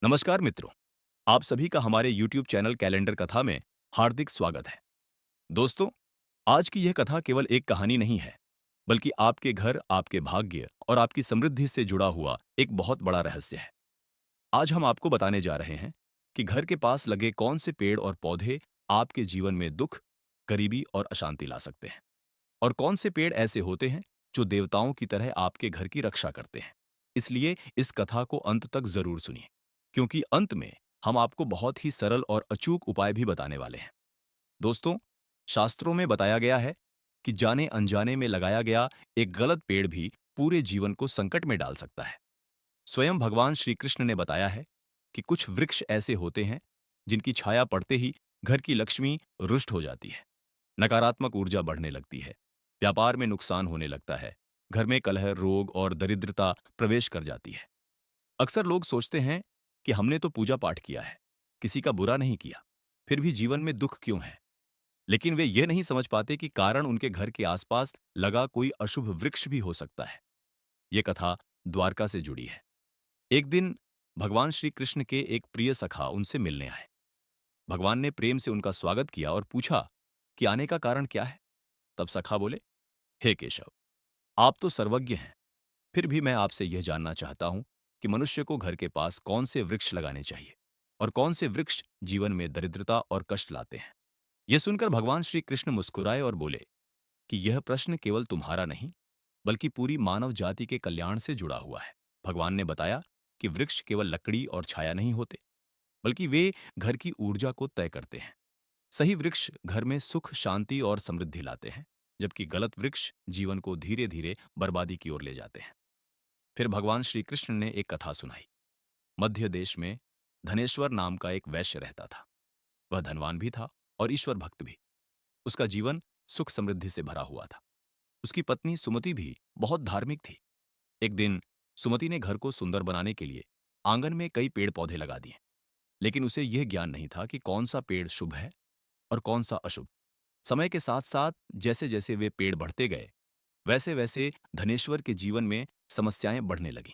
नमस्कार मित्रों, आप सभी का हमारे YouTube चैनल कैलेंडर कथा में हार्दिक स्वागत है। दोस्तों, आज की यह कथा केवल एक कहानी नहीं है, बल्कि आपके घर, आपके भाग्य और आपकी समृद्धि से जुड़ा हुआ एक बहुत बड़ा रहस्य है। आज हम आपको बताने जा रहे हैं कि घर के पास लगे कौन से पेड़ और पौधे आपके जीवन में दुख, गरीबी और अशांति ला सकते हैं, और कौन से पेड़ ऐसे होते हैं जो देवताओं की तरह आपके घर की रक्षा करते हैं। इसलिए इस कथा को अंत तक जरूर सुनिए, क्योंकि अंत में हम आपको बहुत ही सरल और अचूक उपाय भी बताने वाले हैं। दोस्तों, शास्त्रों में बताया गया है कि जाने अनजाने में लगाया गया एक गलत पेड़ भी पूरे जीवन को संकट में डाल सकता है। स्वयं भगवान श्री कृष्ण ने बताया है कि कुछ वृक्ष ऐसे होते हैं जिनकी छाया पड़ते ही घर की लक्ष्मी रुष्ट हो जाती है, नकारात्मक ऊर्जा बढ़ने लगती है, व्यापार में नुकसान होने लगता है, घर में कलह, रोग और दरिद्रता प्रवेश कर जाती है। अक्सर लोग सोचते हैं कि हमने तो पूजा पाठ किया है, किसी का बुरा नहीं किया, फिर भी जीवन में दुख क्यों है? लेकिन वे ये नहीं समझ पाते कि कारण उनके घर के आसपास लगा कोई अशुभ वृक्ष भी हो सकता है। ये कथा द्वारका से जुड़ी है। एक दिन भगवान श्री कृष्ण के एक प्रिय सखा उनसे मिलने आए। भगवान ने प्रेम से उनका स्वागत किया और पूछा कि आने का कारण क्या है। तब सखा बोले, हे केशव, आप तो सर्वज्ञ हैं, फिर भी मैं आपसे यह जानना चाहता हूं कि मनुष्य को घर के पास कौन से वृक्ष लगाने चाहिए और कौन से वृक्ष जीवन में दरिद्रता और कष्ट लाते हैं। यह सुनकर भगवान श्री कृष्ण मुस्कुराए और बोले कि यह प्रश्न केवल तुम्हारा नहीं, बल्कि पूरी मानव जाति के कल्याण से जुड़ा हुआ है। भगवान ने बताया कि वृक्ष केवल लकड़ी और छाया नहीं होते, बल्कि वे घर की ऊर्जा को तय करते हैं। सही वृक्ष घर में सुख, शांति और समृद्धि लाते हैं, जबकि गलत वृक्ष जीवन को धीरे धीरे बर्बादी की ओर ले जाते हैं। फिर भगवान श्री कृष्ण ने एक कथा सुनाई। मध्य देश में धनेश्वर नाम का एक वैश्य रहता था। वह धनवान भी था और ईश्वर भक्त भी। उसका जीवन सुख समृद्धि से भरा हुआ था। उसकी पत्नी सुमति भी बहुत धार्मिक थी। एक दिन सुमति ने घर को सुंदर बनाने के लिए आंगन में कई पेड़ पौधे लगा दिए, लेकिन उसे यह ज्ञान नहीं था कि कौन सा पेड़ शुभ है और कौन सा अशुभ। समय के साथ साथ जैसे जैसे वे पेड़ बढ़ते गए, वैसे वैसे धनेश्वर के जीवन में समस्याएं बढ़ने लगीं।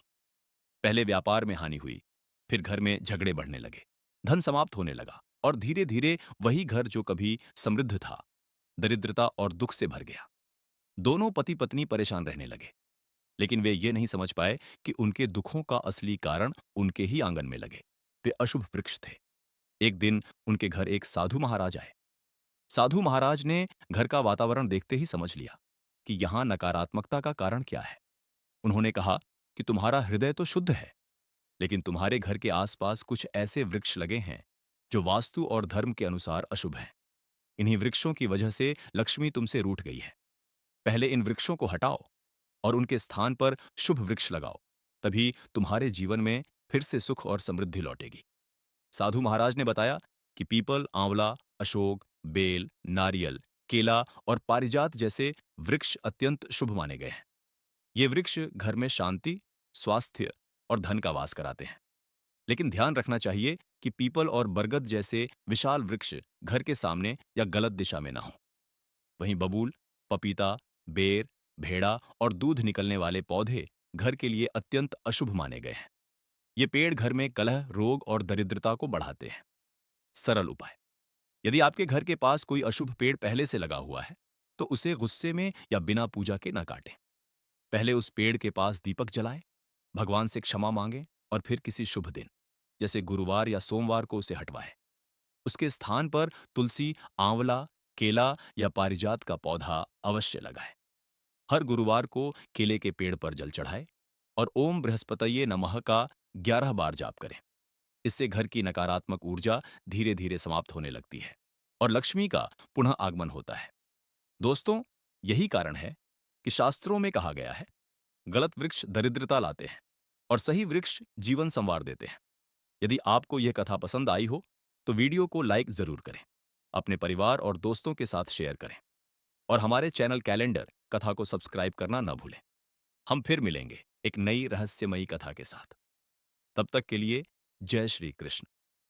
पहले व्यापार में हानि हुई, फिर घर में झगड़े बढ़ने लगे, धन समाप्त होने लगा और धीरे धीरे वही घर जो कभी समृद्ध था, दरिद्रता और दुख से भर गया। दोनों पति पत्नी परेशान रहने लगे, लेकिन वे ये नहीं समझ पाए कि उनके दुखों का असली कारण उनके ही आंगन में लगे। वे अशुभ वृक्ष थे। एक दिन उनके घर एक साधु महाराज आए। साधु महाराज ने घर का वातावरण देखते ही समझ लिया कि यहाँ नकारात्मकता का कारण क्या है। उन्होंने कहा कि तुम्हारा हृदय तो शुद्ध है, लेकिन तुम्हारे घर के आसपास कुछ ऐसे वृक्ष लगे हैं जो वास्तु और धर्म के अनुसार अशुभ हैं। इन्हीं वृक्षों की वजह से लक्ष्मी तुमसे रूठ गई है। पहले इन वृक्षों को हटाओ और उनके स्थान पर शुभ वृक्ष लगाओ, तभी तुम्हारे जीवन में फिर से सुख और समृद्धि लौटेगी। साधु महाराज ने बताया कि पीपल, आंवला, अशोक, बेल, नारियल, केला और पारिजात जैसे वृक्ष अत्यंत शुभ माने गए हैं। ये वृक्ष घर में शांति, स्वास्थ्य और धन का वास कराते हैं। लेकिन ध्यान रखना चाहिए कि पीपल और बरगद जैसे विशाल वृक्ष घर के सामने या गलत दिशा में ना हो। वहीं बबूल, पपीता, बेर, भेड़ा और दूध निकलने वाले पौधे घर के लिए अत्यंत अशुभ माने गए हैं। ये पेड़ घर में कलह, रोग और दरिद्रता को बढ़ाते हैं। सरल उपाय: यदि आपके घर के पास कोई अशुभ पेड़ पहले से लगा हुआ है, तो उसे गुस्से में या बिना पूजा के ना काटें। पहले उस पेड़ के पास दीपक जलाएं, भगवान से क्षमा मांगें और फिर किसी शुभ दिन, जैसे गुरुवार या सोमवार को उसे हटवाएं। उसके स्थान पर तुलसी, आंवला, केला या पारिजात का पौधा अवश्य लगाएं। हर गुरुवार को केले के पेड़ पर जल चढ़ाएं और ओम बृहस्पतये नमः का 11 बार जाप करें। इससे घर की नकारात्मक ऊर्जा धीरे धीरे समाप्त होने लगती है और लक्ष्मी का पुनः आगमन होता है। दोस्तों, यही कारण है कि शास्त्रों में कहा गया है, गलत वृक्ष दरिद्रता लाते हैं और सही वृक्ष जीवन संवार देते हैं। यदि आपको यह कथा पसंद आई हो, तो वीडियो को लाइक जरूर करें, अपने परिवार और दोस्तों के साथ शेयर करें और हमारे चैनल कैलेंडर कथा को सब्सक्राइब करना न भूलें। हम फिर मिलेंगे एक नई रहस्यमयी कथा के साथ। तब तक के लिए जय श्री कृष्ण।